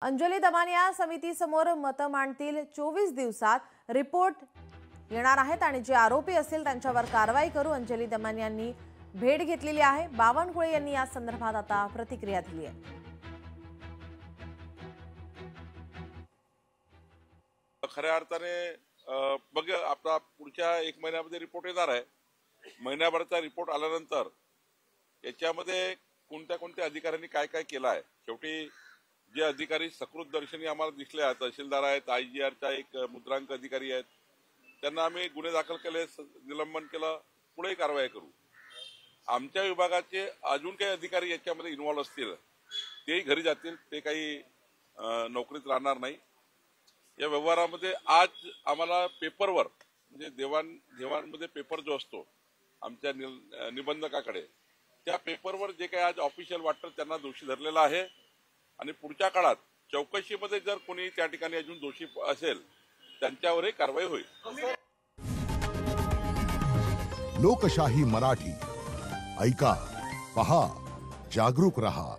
अंजली दमानिया समितीसमोर मत मांडतील 24 दिवसात रिपोर्ट येणार आहेत आणि जे आरोपी असतील त्यांच्यावर कारवाई करू अंजली दमानियांनी भेट घेतलेली आहे। बावनकुळे यांनी या संदर्भात आता प्रतिक्रिया दिली आहे। खऱ्या अर्थाने बघ आपला पुढच्या 1 महिन्यामध्ये रिपोर्ट येणार आहे। महिन्याभराचा रिपोर्ट आल्यानंतर याच्यामध्ये कोणत्या अधिकाऱ्यांनी काय काय केलं आहे, शेवटी जे अधिकारी सकृत दर्शनी आम्हाला दिसले आहेत, तहसीलदार आहेत, आयजीआरचा एक मुद्रांक अधिकारी आहेत, त्यांना आम्ही गुन्हे दाखल केले, निलंबन केलं, पुढे कारवाई करू। आमच्या विभागाचे अजून काही अधिकारी याच्यामध्ये इन्व्हॉल्व असतील तेही घरी जातील, ते काही नोकरीत राहणार नाही। या व्यवहारामध्ये आज आम्हाला पेपरवर म्हणजे देवाणमध्ये पेपर जो असतो आमच्या निबंधकाकडे, त्या पेपरवर जे काही आज ऑफिशियल वाटतं त्यांना दोषी धरलेला आहे आणि पुढच्या काळात चौकशीमध्ये जर कोणी त्या ठिकाणी अजून दोषी असेल त्यांच्यावरही कारवाई होईल। लोकशाही मराठी ऐका, पहा, जागरूक रहा।